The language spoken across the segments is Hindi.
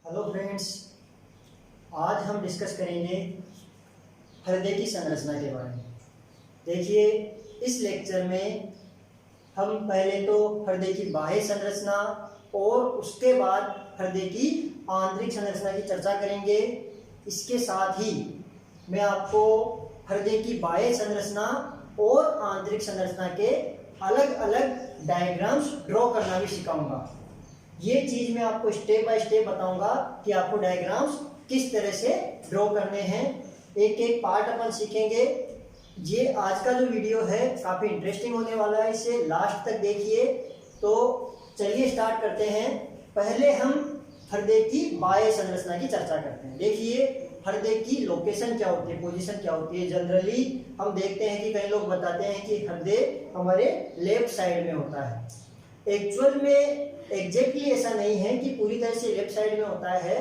हेलो फ्रेंड्स, आज हम डिस्कस करेंगे हृदय की संरचना के बारे में। देखिए, इस लेक्चर में हम पहले तो हृदय की बाह्य संरचना और उसके बाद हृदय की आंतरिक संरचना की चर्चा करेंगे। इसके साथ ही मैं आपको हृदय की बाह्य संरचना और आंतरिक संरचना के अलग अलग डायग्राम्स ड्रॉ करना भी सिखाऊंगा। ये चीज मैं आपको स्टेप बाय स्टेप बताऊंगा कि आपको डायग्राम्स किस तरह से ड्रॉ करने हैं। एक एक पार्ट अपन सीखेंगे। ये आज का जो वीडियो है काफी इंटरेस्टिंग होने वाला है, इसे लास्ट तक देखिए। तो चलिए स्टार्ट करते हैं। पहले हम हृदय की बाह्य संरचना की चर्चा करते हैं। देखिए, हृदय की लोकेशन क्या होती है, पोजीशन क्या होती है। जनरली हम देखते हैं कि कई लोग बताते हैं कि हृदय हमारे लेफ्ट साइड में होता है। एक्चुअल में एग्जैक्टली ऐसा नहीं है कि पूरी तरह से लेफ्ट साइड में होता है,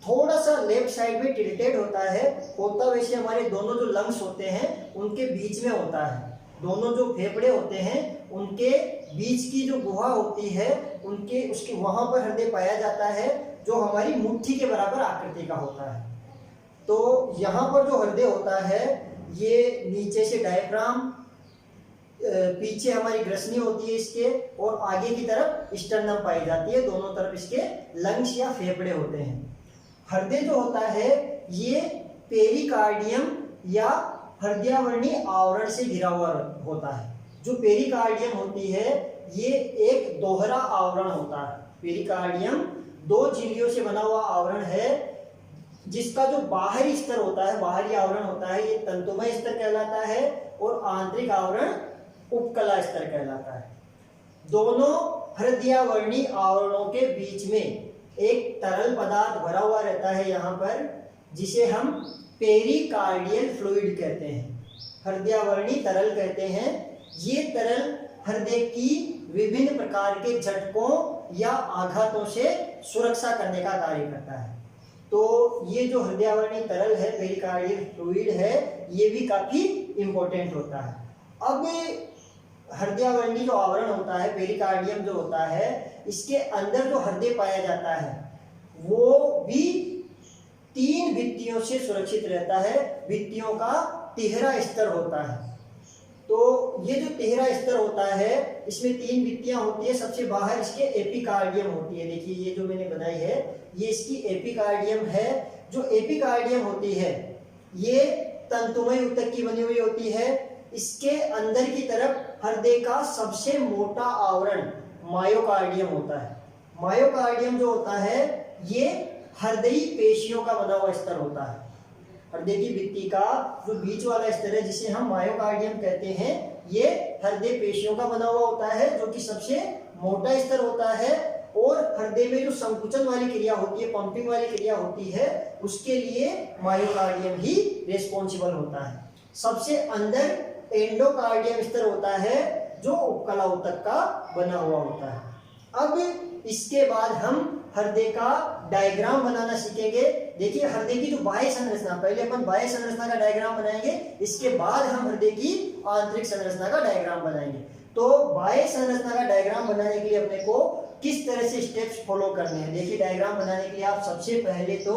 थोड़ा सा लेफ्ट साइड में टिल्टेड होता है। होता वैसे हमारे दोनों जो लंग्स होते हैं उनके बीच में होता है। दोनों जो फेफड़े होते हैं उनके बीच की जो गुहा होती है उसके वहां पर हृदय पाया जाता है, जो हमारी मुट्ठी के बराबर आकृति का होता है। तो यहाँ पर जो हृदय होता है ये नीचे से डायफ्राम, पीछे हमारी ग्रसनी होती है इसके, और आगे की तरफ स्टर्नम पाई जाती है। दोनों तरफ इसके लंग्स या फेफड़े होते हैं। हृदय जो होता है ये पेरिकार्डियम या हृदयावर्णी आवरण से घिरा हुआ होता है। जो पेरिकार्डियम होती है ये एक दोहरा आवरण होता है। पेरिकार्डियम दो झिल्लियों से बना हुआ आवरण है, जिसका जो बाहरी स्तर होता है, बाहरी आवरण होता है, ये तंतुमय स्तर कहलाता है, और आंतरिक आवरण उपकला स्तर कहलाता है। दोनों हृदयावर्णी आवरणों के बीच में एक तरल पदार्थ भरा हुआ रहता है यहाँ पर, जिसे हम पेरिकार्डियल फ्लूइड कहते हैं, हृदयावर्णी तरल कहते हैं। ये तरल हृदय की विभिन्न प्रकार के झटकों या आघातों से सुरक्षा करने का कार्य करता है। तो ये जो हृदयावर्णी तरल है, पेरिकार्डियल फ्लूइड है, ये भी काफी इंपॉर्टेंट होता है। अब हृदयावर्णी जो आवरण होता है, पेरिकार्डियम जो होता है, इसके अंदर जो हृदय पाया जाता है वो भी 3 भित्तियों से सुरक्षित रहता है। भित्तियों का तिहरा स्तर होता है। तो ये जो तिहरा स्तर होता है इसमें 3 भित्तियां होती है। सबसे बाहर इसके एपिकार्डियम होती है। देखिए, ये जो मैंने बनाई है ये इसकी एपिकार्डियम है। जो एपिकार्डियम होती है ये तंतुमय ऊतक की बनी हुई होती है। इसके अंदर की तरफ हृदय का सबसे मोटा आवरण मायोकार्डियम होता है। मायोकार्डियम जो होता है ये हृदयी पेशियों का बना हुआ स्तर होता है। हृदय की भित्ति का जो बीच वाला स्तर है, जिसे हम मायोकार्डियम कहते हैं, ये हृदय पेशियों का बना हुआ होता है, जो कि सबसे मोटा स्तर होता है। और हृदय में जो संकुचन वाली क्रिया होती है, पंपिंग वाली क्रिया होती है, उसके लिए मायोकार्डियम ही रिस्पॉन्सिबल होता है। सबसे अंदर एंडोकार्डियम स्तर होता है, जो उपकला ऊतक का बना हुआ होता है। अब इसके बाद हम हृदय का डायग्राम बनाना सीखेंगे। देखिए, हृदय की जो बाह्य संरचना, पहले अपन बाह्य संरचना का डायग्राम बनाएंगे, इसके बाद हम हृदय की आंतरिक संरचना का डायग्राम बनाएंगे। तो बाह्य संरचना का डायग्राम बनाने के लिए अपने को किस तरह से स्टेप्स फॉलो करने हैं। देखिए, डायग्राम बनाने के लिए आप सबसे पहले तो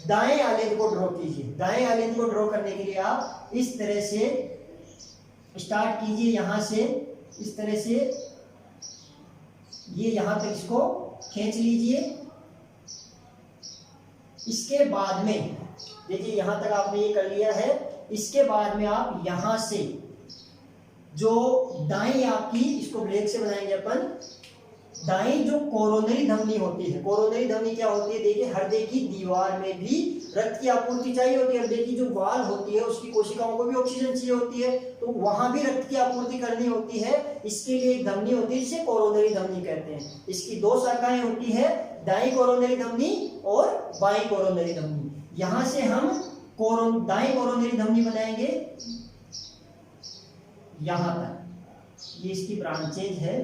दाएं आलेंद्र को ड्रॉ कीजिए। दाएं आलेंद्र को ड्रॉ करने के लिए आप इस तरह से स्टार्ट कीजिए, यहां से इस तरह से ये यहां तक इसको खींच लीजिए। इसके बाद में देखिए, यहां तक आपने ये कर लिया है। इसके बाद में आप यहां से जो दाई आपकी, इसको ब्लैक से बनाएंगे अपन, दाई जो कोरोनरी धमनी होती है। कोरोनरी धमनी क्या होती है? देखिए, हृदय की दीवार में भी रक्त की आपूर्ति चाहिए होती है। हृदय की जो वाल होती है उसकी कोशिकाओं को भी ऑक्सीजन चाहिए होती है, तो वहां भी रक्त की आपूर्ति करनी होती है। इसके लिए एक धमनी होती है जिसे कोरोनरी धमनी कहते हैं। इसकी 2 शाखाएं होती है, दाई कोरोनरी धमनी और बाई कोरोनरी धमनी। यहां से हम दाई कोरोनरी धमनी बनाएंगे यहां तक। ये इसकी ब्रांचेज है।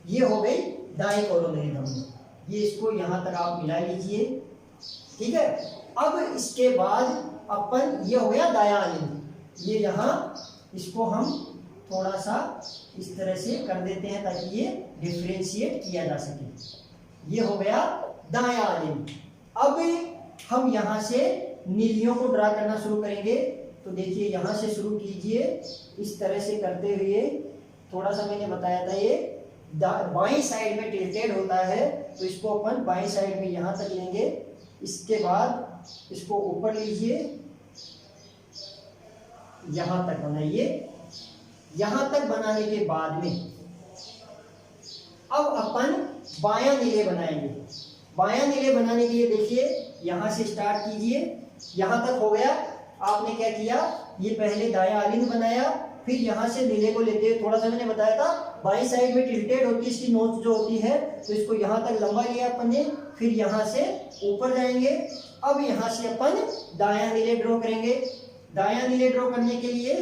ये हो गई दाई कोरोनरी धमनी। ये इसको यहां तक आप मिला लीजिए, ठीक है। अब इसके बाद अपन, ये हो गया दायां आलेंद्र, ये यहां इसको हम थोड़ा सा इस तरह से कर देते हैं ताकि ये डिफरेंशिएट किया जा सके। ये हो गया दायां अलिंद। अब हम यहाँ से नीलियों को ड्रा करना शुरू करेंगे। तो देखिए यहाँ से शुरू कीजिए, इस तरह से करते हुए, थोड़ा सा मैंने बताया था ये बाईं साइड में टिल्टेड होता है, तो इसको अपन बाईं साइड में यहाँ तक लेंगे। इसके बाद इसको ऊपर लीजिए, यहाँ तक बनाइए। यहाँ तक बनाने के बाद में अब अपन बायां नीले बनाएंगे। बायां नीले बनाने के लिए देखिए यहाँ से स्टार्ट कीजिए, यहाँ तक हो गया। आपने क्या किया, ये पहले दायां अलिंद बनाया, फिर यहाँ से नीले को लेते हुए, थोड़ा सा मैंने बताया था बाईं साइड में टिल्टेड होती है इसकी नोच जो होती है, तो इसको यहाँ तक लंबा लिया अपन ने, फिर यहाँ से ऊपर जाएंगे। अब यहाँ से अपन दायां नीले ड्रॉ करेंगे। दायां नीले ड्रॉ करने के लिए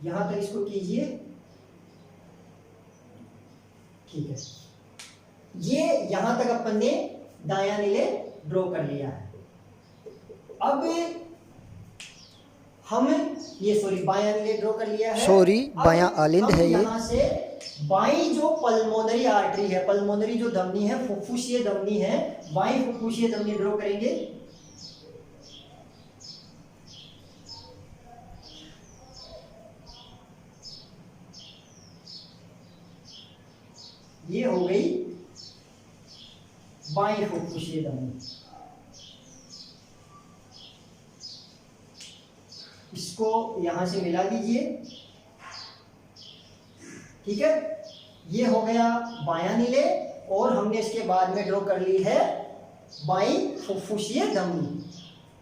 यहाँ तक इसको कीजिए, ठीक है। ये यहाँ तक अपन ने दायां नीले ड्रॉ कर लिया है। अब हम ये बायां नीले ड्रॉ कर लिया है। बायां अलिंद है ये। यहाँ से बाईं जो पल्मोनरी आर्टरी है, पल्मोनरी जो धमनी है, फुफ्फुसीय धमनी है, बाईं फुफ्फुसीय धमनी ड्रॉ करेंगे। ये हो गई बाईं फुफ्फुसीय धमनी। इसको यहां से मिला दीजिए, ठीक है। ये हो गया बायां नीले, और हमने इसके बाद में ड्रॉ कर ली है बाईं फुफ्फुसीय धमनी,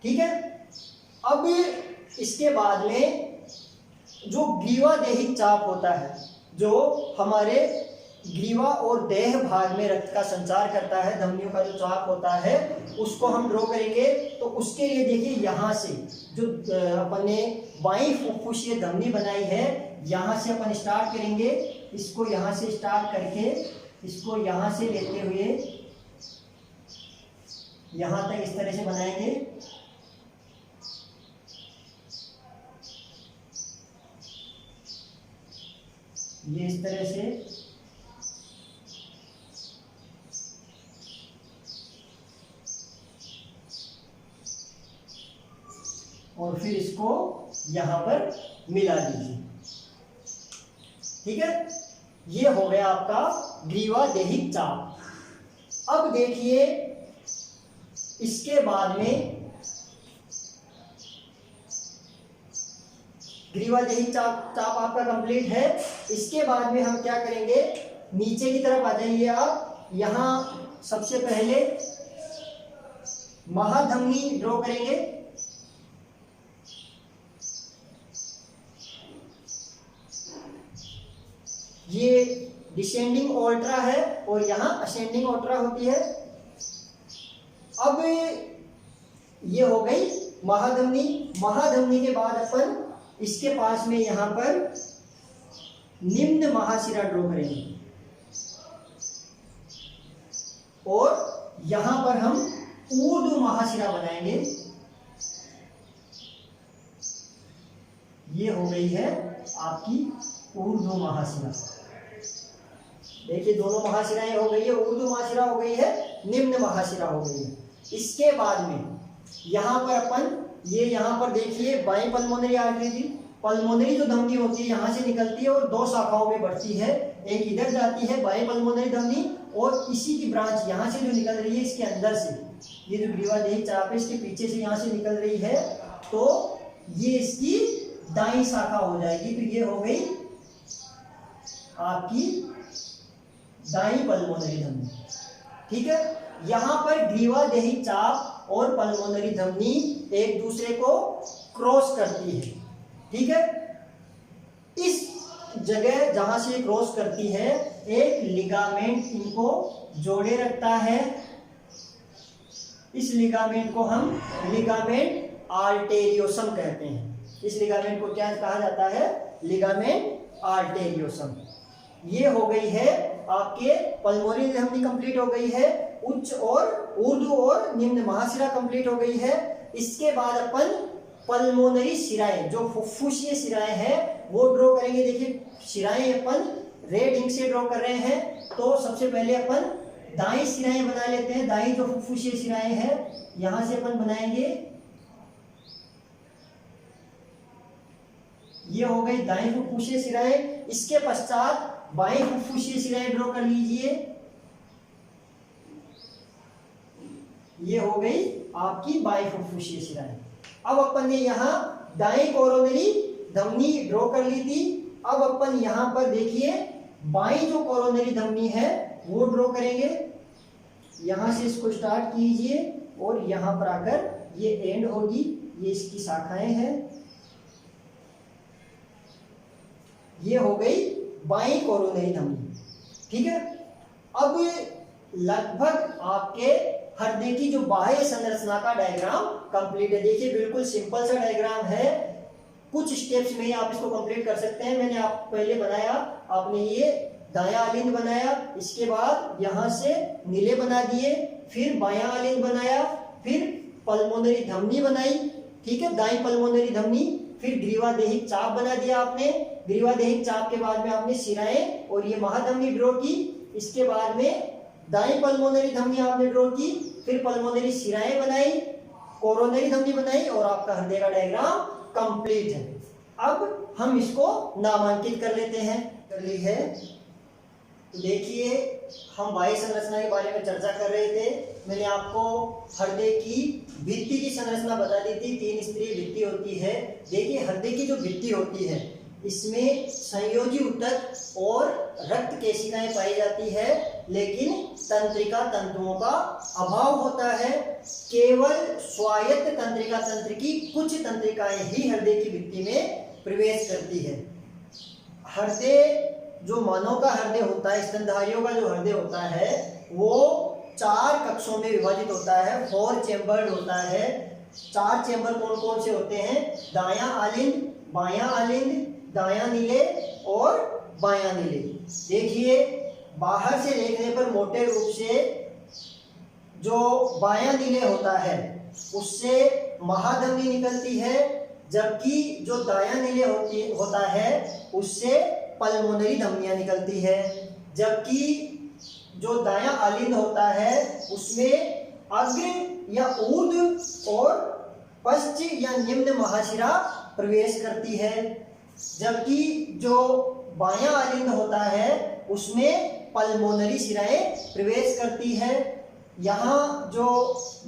ठीक है। अब इसके बाद में जो ग्रीवा देहिक चाप होता है, जो हमारे ग्रीवा और देह भाग में रक्त का संचार करता है, धमनियों का जो चाप होता है, उसको हम ड्रॉ करेंगे। तो उसके लिए देखिए यहाँ से जो अपन ने बाईं फुफ्फुसीय धमनी बनाई है, यहाँ से अपन स्टार्ट करेंगे। इसको यहाँ से स्टार्ट करके इसको यहाँ से लेते हुए यहाँ तक इस तरह से बनाएंगे। ये इस तरह से, और फिर इसको यहां पर मिला दीजिए, ठीक है। ये हो गया आपका ग्रीवा देहिक चाप। अब देखिए इसके बाद में ग्रीवा देहिक चाप आपका कंप्लीट है। इसके बाद में हम क्या करेंगे, नीचे की तरफ आ जाइए आप। यहां सबसे पहले महाधमनी ड्रॉ करेंगे। ये डिसेंडिंग ऑल्ट्रा है और यहाँ असेंडिंग ऑल्ट्रा होती है। अब ये हो गई महाधमनी। महाधमनी के बाद अपन इसके पास में यहाँ पर निम्न महाशिरा ड्रॉ करेंगे, और यहाँ पर हम ऊर्ध्व महाशिरा बनाएंगे। ये हो गई है आपकी ऊर्ध्व महाशिरा। देखिए दोनों महाशिराएं हो गई है, ऊर्ध्व महाशिरा हो गई है, निम्न महाशिरा हो गई है। इसके बाद में यहाँ पर अपन ये यहाँ पर देखिए बाईं पल्मोनरी आर्टरी थी। पल्मोनरी जो धमनी होती है यहाँ से निकलती है और दो शाखाओं में बढ़ती है। एक इधर जाती है बाईं पल्मोनरी धमनी, और इसी की ब्रांच यहाँ से जो निकल रही है इसके अंदर से, ये जो ग्रीवा देहिक चाप है इसके पीछे से यहाँ से निकल रही है, तो ये इसकी दाईं शाखा हो जाएगी। तो ये हो गई आपकी दाईं पल्मोनरी धमनी, ठीक है। यहाँ पर ग्रीवा देहिक चाप और पल्मोनरी धमनी एक दूसरे को क्रॉस करती है, ठीक है। इस जगह जहां से क्रॉस करती है एक लिगामेंट इनको जोड़े रखता है। इस लिगामेंट को हम लिगामेंट आर्टेरियोसम कहते हैं। इस लिगामेंट को क्या कहा जाता है, लिगामेंट आर्टेरियोसम। ये हो गई है आपके पल्मोनरी धमनी कंप्लीट हो गई है, उच्च और ऊर्ध्व और निम्न महाशिरा कंप्लीट हो गई है। इसके बाद अपन पल्मोनरी शिराएं, जो फुफ्फुसीय शिराएं हैं वो ड्रॉ करेंगे। देखिए शिराएं अपन रेड इंक से ड्रॉ कर रहे हैं। तो सबसे पहले अपन दाई शिराएं बना लेते हैं। दाई जो फुफ्फुसीय शिराएं हैं यहां से अपन बनाएंगे। ये हो गई दाई फुफ्फुसीय शिराएं। इसके पश्चात बाएं फुफ्फुसीय शिराएं ड्रॉ कर लीजिए। ये हो गई आपकी बाएं फुफ्फुसीय शिराएं। अब अपन ने यहाँ दाएं कोरोनरी धमनी ड्रॉ कर ली थी। अब अपन यहाँ पर देखिए बाईं जो कोरोनरी धमनी है वो ड्रॉ करेंगे। यहां से इसको स्टार्ट कीजिए और यहां पर आकर ये एंड होगी। ये इसकी शाखाएं हैं। ये हो गई बाईं कोरोनरी धमनी। ठीक है। अब लगभग आपके हृदय की जो बाह्य संरचना का डायग्राम कंप्लीट है। देखिए बिल्कुल सिंपल सा डायग्राम है। कुछ स्टेप्स में आप इसको कंप्लीट कर सकते हैं। मैंने आप पहले बनाया, आपने ये दायां आलिंद बनाया, इसके बाद यहां से नीले बना दिए, फिर बायां आलिंद बनाया, फिर पल्मोनरी धमनी बनाई। ठीक है, दाईं पल्मोनरी धमनी, फिर ग्रीवादेहिक चाप बना दिया आपने। ग्रीवादेहिक चाप के बाद में आपने शिराएं और ये महाधमनी ड्रॉ की। इसके बाद में दाईं पल्मोनरी धमनी आपने ड्रॉ की, फिर पल्मोनरी शिराएं बनाई, कोरोनरी धमनी बनाई और आपका हृदय का डायग्राम कंप्लीट है। अब हम इसको नामांकित कर लेते हैं। कर ली है। तो देखिए हम बाह्य संरचना के बारे में चर्चा कर रहे थे। मैंने आपको हृदय की भित्ति की संरचना बता दी थी। 3 स्तरीय भित्ति होती है। देखिए हृदय की जो भित्ति होती है इसमें संयोजी ऊतक और रक्त केशिकाएं पाई जाती है, लेकिन तंत्रिका तंतुओं का अभाव होता है। केवल स्वायत्त तंत्रिका तंत्र की कुछ तंत्रिकाएं ही हृदय की भित्ति में प्रवेश करती है। हृदय जो मानव का हृदय होता है, स्तनधारियों का जो हृदय होता है वो 4 कक्षों में विभाजित होता है। 4 चेम्बर्ड होता है। 4 चेम्बर कौन कौन से होते हैं? दायां आलिंद, बायां आलिंद, दायां नीले और बायां नीले। देखिए बाहर से देखने पर मोटे रूप से जो बायां नीले होता है उससे महाधमनी निकलती है, जबकि जो दायां नीले होता है उससे पल्मोनरी धमनियां निकलती है। जबकि जो दायां आलिंद होता है उसमें अग्र या ऊर्ध्व और पश्च या निम्न महाशिरा प्रवेश करती है। जबकि जो बायां आलिंद होता है उसमें पल्मोनरी शिराएं प्रवेश करती है। यहाँ जो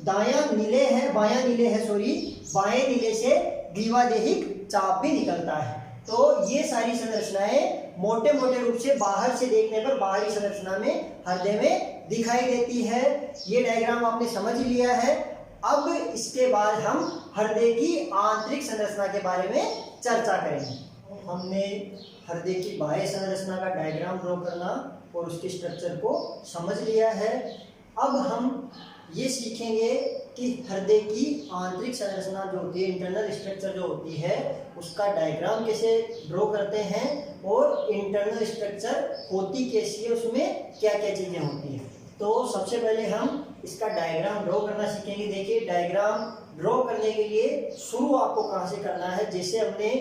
दायां नीले है, बायां नीले है सॉरी, बाएं नीले से ग्रीवादेहिक चाप भी निकलता है। तो ये सारी संरचनाएं मोटे मोटे रूप से बाहर से देखने पर बाहरी संरचना में हृदय में दिखाई देती है। ये डायग्राम आपने समझ लिया है। अब इसके बाद हम हृदय की आंतरिक संरचना के बारे में चर्चा करेंगे। हमने हृदय की बाह्य संरचना का डायग्राम ड्रॉ करना और उसके स्ट्रक्चर को समझ लिया है। अब हम ये सीखेंगे कि हृदय की आंतरिक संरचना जो होती है, इंटरनल स्ट्रक्चर जो होती है, उसका डायग्राम कैसे ड्रॉ करते हैं और इंटरनल स्ट्रक्चर होती कैसी है, उसमें क्या क्या चीज़ें होती हैं। तो सबसे पहले हम इसका डायग्राम ड्रॉ करना सीखेंगे। देखिए डायग्राम ड्रॉ करने के लिए शुरू आपको कहाँ से करना है, जैसे हमने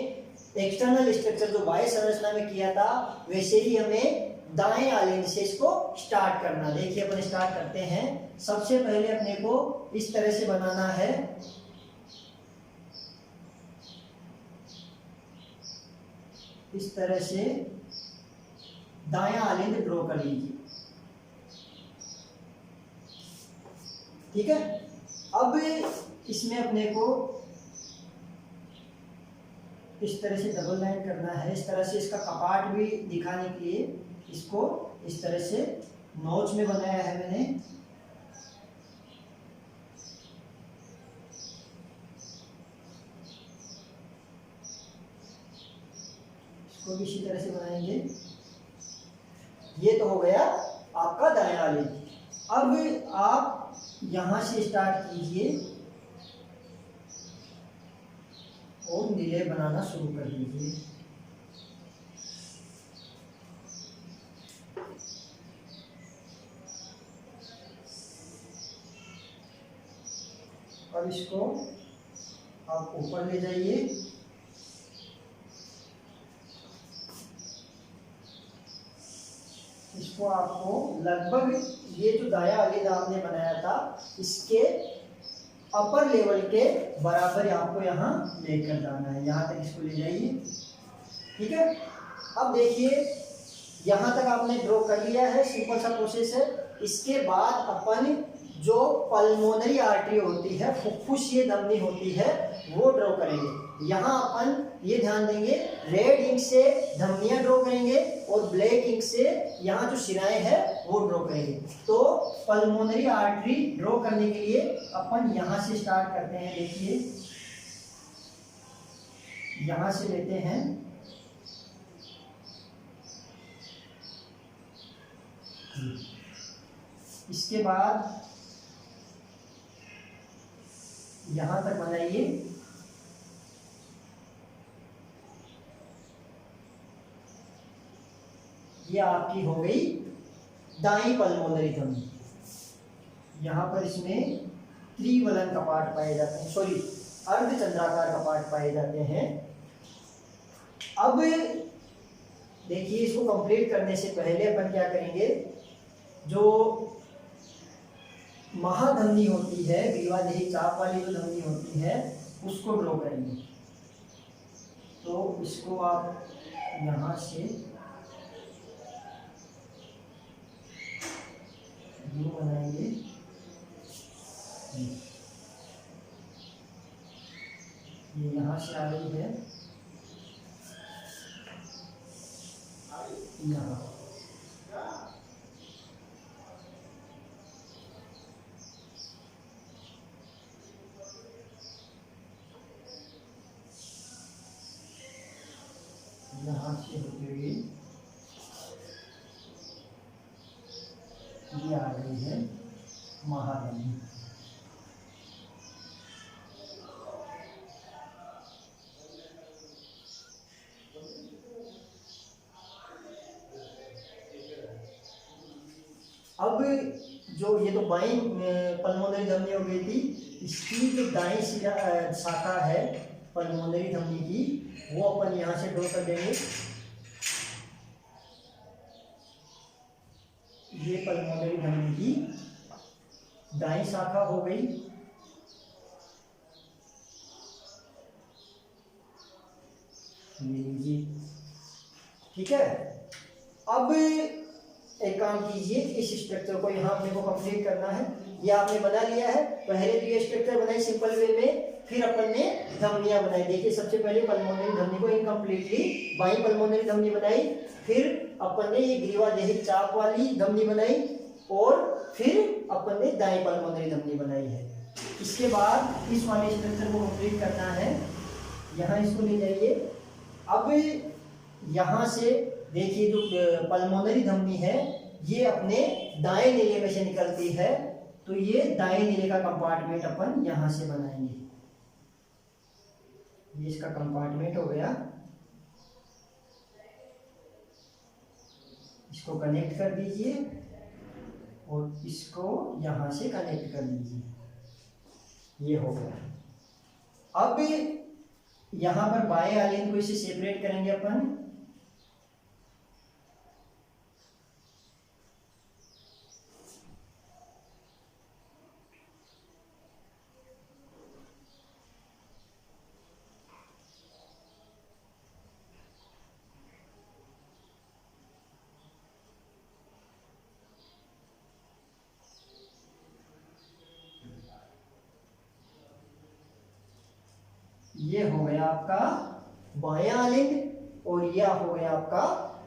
एक्सटर्नल स्ट्रक्चर जो बाह्य संरचना में किया था वैसे ही हमें दाएं आलिंद से इसको स्टार्ट करना। देखिए अपन स्टार्ट करते हैं। सबसे पहले अपने को इस तरह से बनाना है। इस तरह से दायां आलिंद ड्रॉ कर लीजिए। ठीक है। अब इसमें अपने को इस तरह से डबल लाइन करना है। इस तरह से इसका कपाट भी दिखाने के लिए इसको इस तरह से नोच में बनाया है मैंने। इसको भी इसी तरह से बनाएंगे। ये तो हो गया आपका दायां आलिंद। अब आप यहां से स्टार्ट कीजिए और नीले बनाना शुरू कर दीजिए। अब इसको आप ऊपर ले जाइए, इसको आपको लगभग ये जो दाया आगे आपने बनाया था इसके अपर लेवल के बराबर आपको यहाँ लेकर जाना है, यहाँ तक इसको ले जाइए। ठीक है, अब देखिए यहाँ तक आपने ड्रॉ कर लिया है, सिंपल सा प्रोसेस है। इसके बाद अपन जो पल्मोनरी आर्टरी होती है, फुफ्फुसीय धमनी होती है, वो ड्रॉ करेंगे। यहाँ अपन ये ध्यान देंगे, रेड इंक से धमनियां ड्रॉ करेंगे और ब्लैक इंक से यहाँ जो शिराएं हैं वो ड्रॉ करेंगे। तो पल्मोनरी आर्टरी ड्रॉ करने के लिए अपन यहाँ से स्टार्ट करते हैं। देखिए यहाँ से लेते हैं, इसके बाद यहां तक बनाइए। ये आपकी हो गई दाईं पल्मोनरी धमनी। यहां पर इसमें त्रिवलन कपाट पाए जाते हैं, सॉरी अर्धचंद्राकार कपाट पाए जाते हैं। अब देखिए इसको कंप्लीट करने से पहले अपन क्या करेंगे, जो महाधमनी होती है, ग्रीवादेही चाप वाली जो धमनी होती है उसको ड्रॉ करेंगे। तो इसको आप यहाँ से व्यू बनाएंगे, ये यहाँ से आ रही है, यहाँ यहाँ से होती हुई ये आ गई है महाधमनी। अब जो ये तो बाईं पल्मोनरी धमनी हो गई थी, इसकी जो दाईं शाखा है पल्मोनरी धमनी की, वो अपन यहाँ से ड्रॉ कर देंगे। ये पल्मोनरी धमनी की दाईं शाखा हो गई। ये लीजिए, ठीक है। अब एक काम कीजिए, इस स्ट्रक्चर को यहाँ अपने को कंप्लीट करना है। ये आपने बना लिया है, पहले तो ये स्ट्रक्चर बनाई सिंपल वे में, फिर अपन ने धमनियां बनाई। देखिए सबसे पहले पल्मोनरी धमनी को इनकम्प्लीटली बाईं पल्मोनरी धमनी बनाई, फिर अपन ने ये ग्रीवादेही चाप वाली धमनी बनाई, और फिर अपन ने दाईं पल्मोनरी धमनी बनाई है। इसके बाद इस वाले स्ट्रक्चर को कंप्लीट करना है। यहाँ इसको ले जाइए। अब यहाँ से देखिए जो पल्मोनरी धमनी है ये अपने दाएं नीले में से निकलती है, तो ये दाएं नीले का कंपार्टमेंट अपन यहाँ से बनाएंगे। ये इसका कंपार्टमेंट हो गया, इसको कनेक्ट कर दीजिए और इसको यहाँ से कनेक्ट कर दीजिए, ये हो गया। अब यहाँ पर बाएं आलिंग को इसे सेपरेट करेंगे अपन। ये हो गया आपका बायां आलिंग और यह हो गया आपका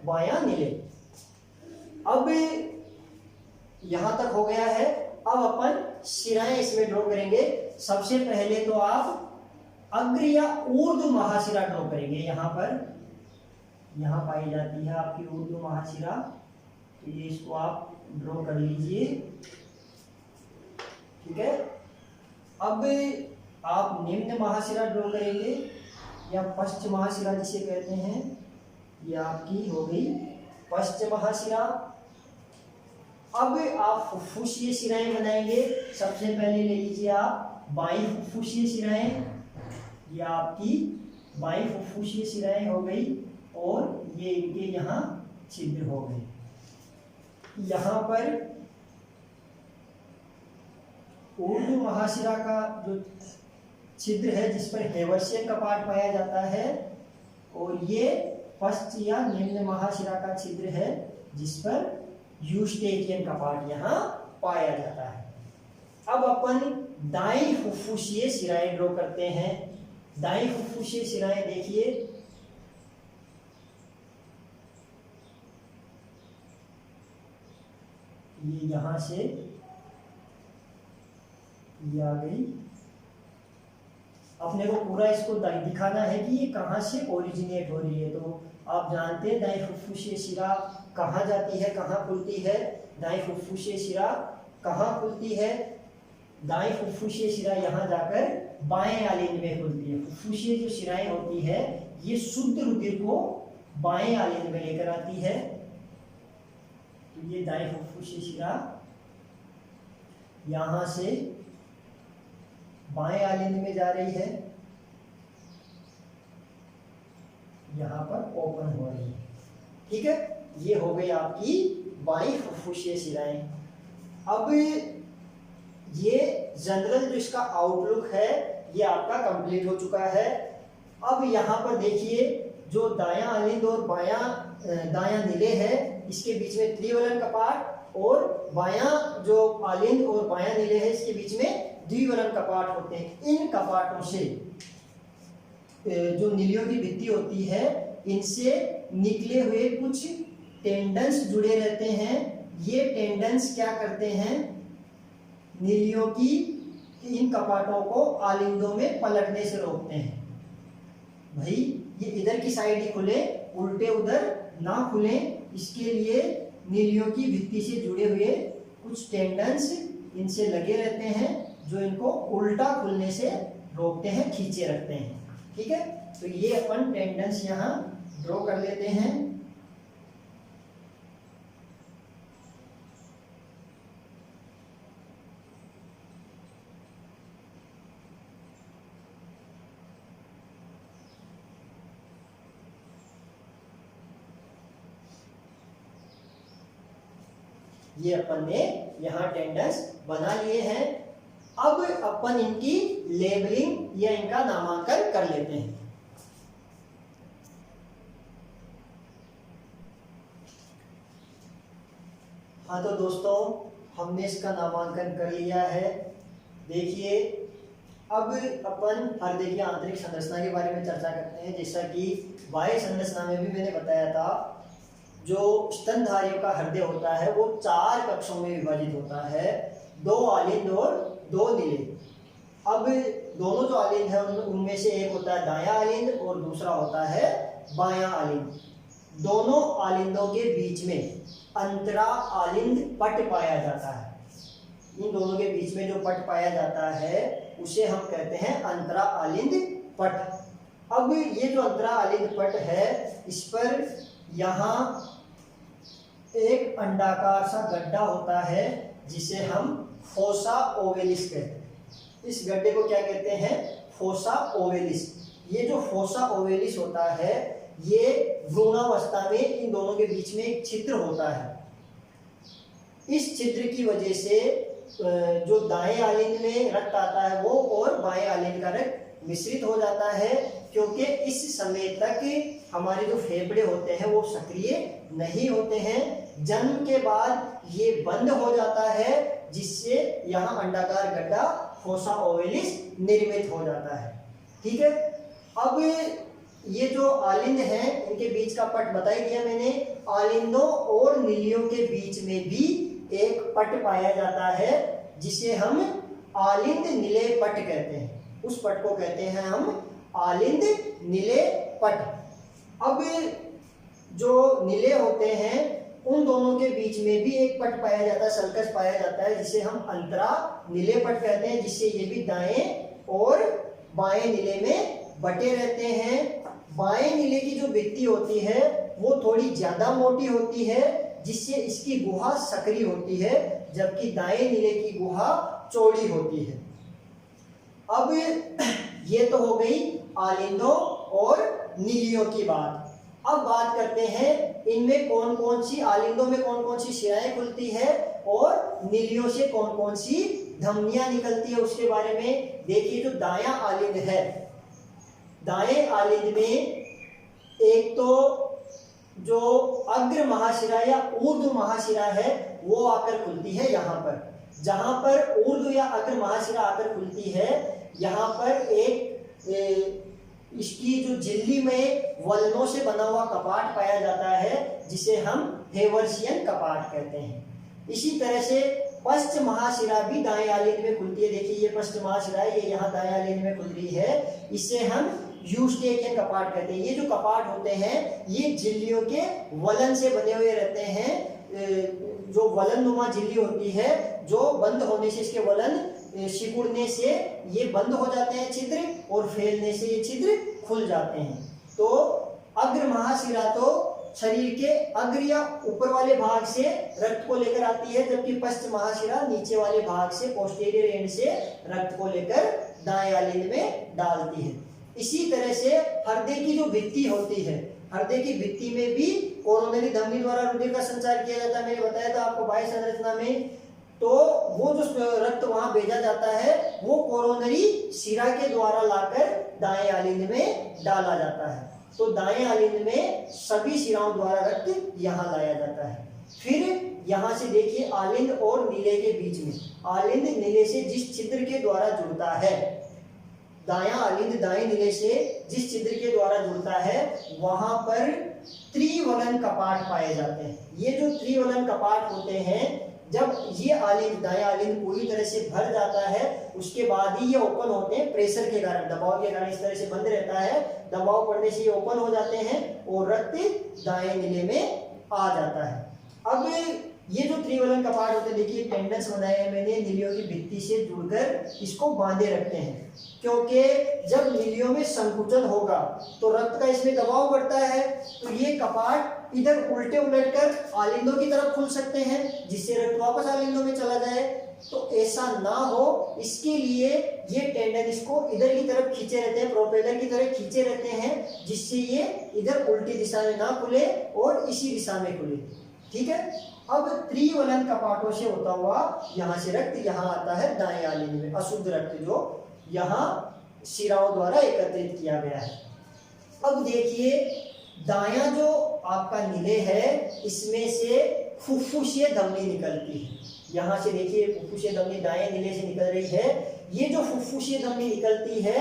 बायां निलिंग। अब यहां तक हो गया है। अब अपन शिराएं इसमें ड्रॉ करेंगे। सबसे पहले तो आप अग्र या ऊर्ध्व महाशिरा ड्रॉ करेंगे। यहाँ पर यहाँ पाई जाती है आपकी ऊर्ध्व महाशिरा, तो ये इसको आप ड्रॉ कर लीजिए, ठीक है। अब आप निम्न महाशिरा ड्रॉ करेंगे या पश्च महाशिरा जिसे कहते हैं, ये आपकी हो गई पश्च महाशिरा। अब आप फुफ्फुसीय शिराएं बनाएंगे। सबसे पहले ले लीजिए आप बाईं फुफ्फुसीय शिराएं, ये आपकी बाई फुफ्फुसीय शिराएं हो गई और ये इनके यहाँ छिद्र हो गए। यहाँ पर ऊर्ध्व महाशिरा का जो छिद्र है जिस पर हेवर्शियन कपाट पाया जाता है, और ये पश्च या निम्न महाशिरा का छिद्र है जिस पर यूस्टेकियन कपाट यहाँ पाया जाता है। अब अपन दाई फुफ्फुसीय शिराएं ड्रॉ करते हैं। दाई फुफ्फुसीय शिराएं देखिए, ये यहां से ये आ गई। अपने को पूरा इसको दिखाना है कि ये कहाँ से ओरिजिनेट हो रही है। तो आप जानते हैं दाई फुफ्फुसीय शिरा कहाँ जाती है, कहाँ खुलती है। दाई फुफ्फुसीय शिरा कहाँ खुलती है? दाई फुफ्फुसीय शिरा यहाँ जाकर बाएं आलिंद में खुलती है। फुफ्फुसीय जो शिराएं होती है ये शुद्ध रुधिर को बाएं आलिंद में लेकर आती है। तो ये दाई फुफ्फुसीय शिरा यहाँ से बाएं आलिंद में जा रही है, यहाँ पर ओपन हो रही है। ठीक है, ये हो गई आपकी बाई फुफ्फुसीय शिराएं। अब ये जनरल जो इसका आउटलुक है ये आपका कंप्लीट हो चुका है। अब यहाँ पर देखिए जो दायां आलिंद और दायां निले है इसके बीच में त्रिवलन कपाट, और बायां जो आलिंद और बायां निले है इसके बीच में द्विवलन कपाट होते हैं। इन कपाटों से जो निलियों की भित्ति होती है इनसे निकले हुए कुछ टेंडन्स जुड़े रहते हैं। ये टेंडन्स क्या करते हैं? निलियों की इन कपाटों को आलिंदों में पलटने से रोकते हैं। भाई ये इधर की साइड ही खुले, उल्टे उधर ना खुले, इसके लिए निलियों की भित्ति से जुड़े हुए कुछ टेंडन्स इनसे लगे रहते हैं जो इनको उल्टा खुलने से रोकते हैं, खींचे रखते हैं। ठीक है, तो ये अपन टेंडन्स यहाँ ड्रॉ कर लेते हैं। ये अपन ने यहाँ टेंडन्स बना लिए हैं। अब अपन इनकी लेबलिंग या इनका नामांकन कर लेते हैं। हाँ तो दोस्तों हमने इसका नामांकन कर लिया है। देखिए अब अपन हृदय की आंतरिक संरचना के बारे में चर्चा करते हैं। जैसा कि बाह्य संरचना में भी मैंने बताया था, जो स्तनधारियों का हृदय होता है वो 4 कक्षों में विभाजित होता है, 2 आलिंद और 2 निले। अब दोनों जो आलिंद है उनमें से एक होता है दायां आलिंद और दूसरा होता है बायां आलिंद। दोनों आलिंदों के बीच में अंतरा आलिंद पट पाया जाता है। इन दोनों के बीच में जो पट पाया जाता है उसे हम कहते हैं अंतरा आलिंद पट। अब ये जो अंतरा आलिंद पट है इस पर यहाँ एक अंडाकार सा गड्ढा होता है जिसे हम फोसा ओवेलिस कहते हैं। इस गड्ढे को क्या कहते हैं? Fossa ovalis. ये जो फोसा ओवेलिस होता है ये भ्रूणावस्था में इन दोनों के बीच में एक छिद्र होता है। इस छिद्र की वजह से जो दाएं आलिंद में रक्त आता है वो और बाएं आलिंद का रक्त मिश्रित हो जाता है, क्योंकि इस समय तक हमारे जो फेफड़े होते हैं वो सक्रिय नहीं होते हैं। जन्म के बाद ये बंद हो जाता है जिससे यहाँ अंडाकार गड्ढा फोसा ओवेलिस निर्मित हो जाता है। ठीक है, अब ये जो आलिंद हैं इनके बीच का पट बता ही दिया मैंने। आलिंदों और निलियों के बीच में भी एक पट पाया जाता है जिसे हम आलिंद निले पट कहते हैं। उस पट को कहते हैं हम आलिंद निले पट। अब जो निले होते हैं उन दोनों के बीच में भी एक पट पाया जाता है, सल्कस पाया जाता है जिसे हम अंतरा निले पट कहते हैं, जिससे ये भी दाएं और बाएं निले में बटे रहते हैं। बाएं निले की जो भित्ति होती है वो थोड़ी ज्यादा मोटी होती है जिससे इसकी गुहा सक्रिय होती है, जबकि दाएं निले की गुहा चौड़ी होती है। अब ये तो हो गई आलिंदों और नीलियों की बात। अब बात करते हैं इनमें कौन कौन सी, आलिंदों में कौन कौन सी शिराएं खुलती है और नीलियों से कौन कौन सी धमनियां निकलती है उसके बारे में। देखिए जो दायां आलिंद है, दाएं आलिंद में एक तो जो अग्र महाशिरा या ऊर्ध्व महाशिरा है वो आकर खुलती है यहाँ पर। जहां पर ऊर्ध्व या अग्र महाशिरा आकर खुलती है यहाँ पर एक इसकी जो झिल्ली में वलनों से बना हुआ कपाट पाया जाता है जिसे हम हेवर्सियन कपाट कहते हैं। इसी तरह से पश्च महाशिरा भी दाएं आलिंद में खुलती है। देखिए ये पश्च महाशिरा है, ये यहाँ दाएं आलिंद में खुल रही है, इसे हम यूस्टेकियन कपाट कहते हैं। ये जो कपाट होते हैं ये झिल्लियों के वलन से बने हुए रहते हैं। जो वलन नुमा झिल्ली होती है, जो बंद होने से, इसके वलन सिकुड़ने से ये बंद हो जाते हैं छिद्र, और फैलने से ये छिद्र खुल जाते हैं। तो अग्र महाशिरा तो शरीर के अग्र या ऊपर वाले भाग से रक्त को लेकर आती है, जबकि पश्च महाशिरा नीचे वाले भाग से, पोस्टीरियर एंड से रक्त को लेकर दाएं आलिंद में डालती है। इसी तरह से हृदय की जो भित्ति होती है, हृदय की भित्ति में भी कोरोनरी धमनी द्वारा रुधिर का संचार किया जाता है। मैंने बताया था आपको बाह्य संरचना में। तो वो जो रक्त वहां भेजा जाता है वो कोरोनरी शिरा के द्वारा लाकर दाएं आलिंद में डाला जाता है। तो दाएं आलिंद में सभी शिराओं द्वारा रक्त यहाँ लाया जाता है। फिर यहाँ से देखिए आलिंद और नीले के बीच में, आलिंद नीले से जिस छिद्र के द्वारा जुड़ता है, दायां आलिंद दाएं नीले से जिस छिद्र के द्वारा जुड़ता है वहां पर त्रिवलन कपाट पाए जाते हैं। ये जो त्रिवलन कपाट होते हैं, जब ये आलिंद दायां आलिंद पूरी तरह से भर जाता है उसके बाद ही ये ओपन होते हैं। प्रेशर के कारण, दबाव के कारण इस तरह से बंद रहता है, दबाव पड़ने से ये ओपन हो जाते हैं और रक्त दाएं नीले में आ जाता है। अब ये जो त्रिवलन कपाट होते हैं, देखिए टेंडेंस बनाए हैं मैंने, नीलियों की भित्ति से जुड़कर इसको बांधे रखते हैं, क्योंकि जब नीलियों में संकुचन होगा तो रक्त का इसमें दबाव बढ़ता है, तो ये कपाट इधर उल्टे उलटकर आलिंदों की तरफ खुल सकते हैं जिससे रक्त वापस आलिंदों में चला जाए। तो ऐसा ना हो इसके लिए ये टेंडन इसको इधर की तरफ खींचे रहते हैं, प्रोपेलर की तरह खींचे रहते हैं, जिससे ये इधर उल्टी दिशा में ना खुले और इसी दिशा में खुले। ठीक है। अब त्रिवलन कपाटों से होता हुआ यहाँ से रक्त यहाँ आता है दाएं आलिंद में, अशुद्ध रक्त जो यहाँ शिराओं द्वारा एकत्रित किया गया है। अब देखिए दायां जो आपका नीले है इसमें से फुफ्फुसीय धमनी निकलती है। यहाँ से देखिए फुफ्फुसीय धमनी दाएं नीले से निकल रही है। ये जो फुफ्फुसीय धमनी निकलती है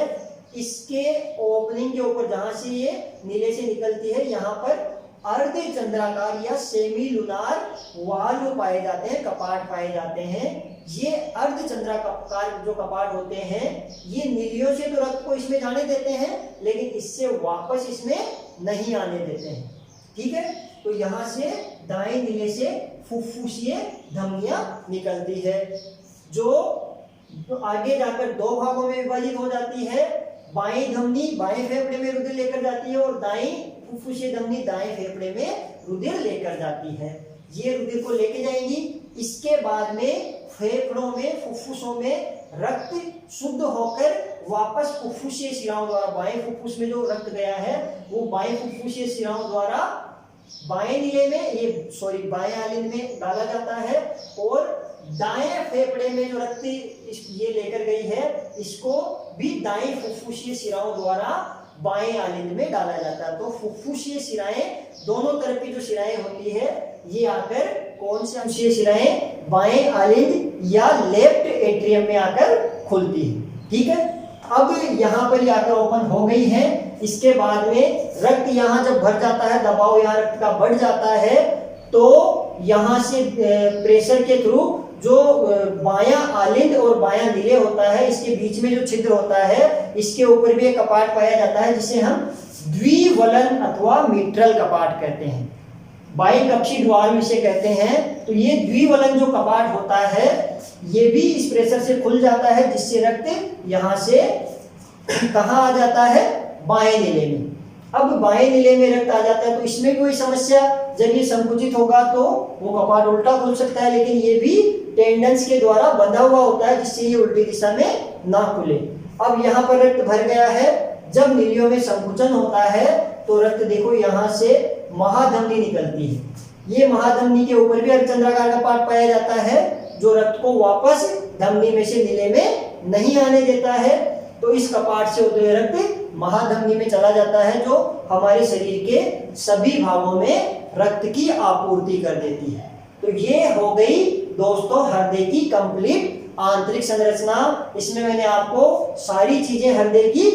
इसके ओपनिंग के ऊपर जहाँ से ये नीले से निकलती है यहाँ पर अर्ध चंद्राकार या सेमी लुनार वाल्व पाए जाते हैं, कपाट पाए जाते हैं। ये अर्ध चंद्राकार जो कपाट होते हैं ये नीलियों से तो रक्त को इसमें जाने देते हैं लेकिन इससे वापस इसमें नहीं आने देते हैं। ठीक है। तो यहाँ से दाएं नीले से फुफ्फुसीय धमनियां निकलती है जो आगे जाकर दो भागों में विभाजित हो जाती है। बाएं धमनी बाएं फेफड़े में रुधिर लेकर जाती है और दाएं फुफ्फुसीय धमनी दाएं फेफड़े में रुधिर लेकर जाती है। ये रुधिर को लेके जाएंगी। इसके बाद में फेफड़ों में फुफ्फुसों में रक्त शुद्ध होकर वापस फुफ्फुसीय शिराओं द्वारा, बाएं फुफ्फुस में जो रक्त गया है वो बाएं फुफ्फुसीय शिराओं द्वारा बाएं नीले में बाएं आलिंद में डाला जाता है और दाएं फेफड़े में जो रक्त ये लेकर गई है इसको भी दाएं फुफ्फुसीय शिराओं द्वारा बाएं आलिंद में डाला जाता है। तो फुफ्फुसीय शिराएं, दोनों तरफ की जो शिराएं होती है ये आकर कौन से अंशीय शिराएं बाएं आलिंद या लेफ्ट एट्रियम में आकर खुलती है। ठीक है। अब यहाँ पर आकर ओपन हो गई है। इसके बाद में रक्त यहाँ जब भर जाता है, दबाव यहाँ रक्त का बढ़ जाता है तो यहाँ से प्रेशर के थ्रू जो बायां आलिंद और बायां नीले होता है इसके बीच में जो छिद्र होता है इसके ऊपर भी एक कपाट पाया जाता है जिसे हम द्विवलन अथवा मिट्रल कपाट कहते हैं। बाइकप्सी वाल्व इसे कहते हैं। तो ये द्विवलन जो कपाट होता है ये भी इस प्रेशर से खुल जाता है जिससे रक्त यहाँ से कहाँ आ जाता है, बाएं नीले में। अब बाएं नीले में रक्त आ जाता है तो इसमें कोई समस्या, जब ये संकुचित होगा तो वो कपाट उल्टा खुल सकता है, लेकिन ये भी टेंडेंस के द्वारा बंधा हुआ होता है जिससे ये उल्टी दिशा में ना खुले। अब यहाँ पर रक्त भर गया है, जब नीलियों में संकुचन होता है तो रक्त देखो यहाँ से महाधमनी निकलती है। ये महाधमनी के ऊपर भी अर्धचंद्राकार का पार्ट पाया जाता है जो रक्त को वापस धमनी में से नीले में नहीं आने देता है। तो इस कपाट से होते हुए रक्त महाधमनी में चला जाता है जो हमारे शरीर के सभी भागों में रक्त की आपूर्ति कर देती है। तो ये हो गई दोस्तों हृदय की कंप्लीट आंतरिक संरचना। इसमें मैंने आपको सारी चीजें हृदय की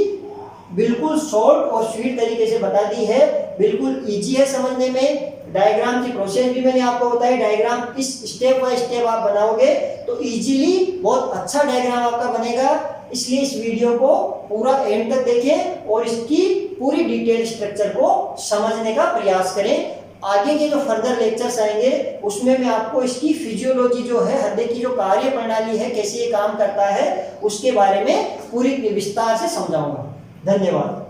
बिल्कुल शॉर्ट और स्वीट तरीके से बता दी है, बिल्कुल इजी है समझने में। डायग्राम की प्रोसेस भी मैंने आपको बताई, डायग्राम इस स्टेप बाय स्टेप आप बनाओगे तो इजीली बहुत अच्छा डायग्राम आपका बनेगा। इसलिए इस वीडियो को पूरा एंड तक देखें और इसकी पूरी डिटेल स्ट्रक्चर को समझने का प्रयास करें। आगे के जो फर्दर लेक्चर्स आएंगे उसमें मैं आपको इसकी फिजियोलॉजी जो है, हृदय की जो कार्य प्रणाली है, कैसे ये काम करता है, उसके बारे में पूरी विस्तार से समझाऊंगा। धन्यवाद।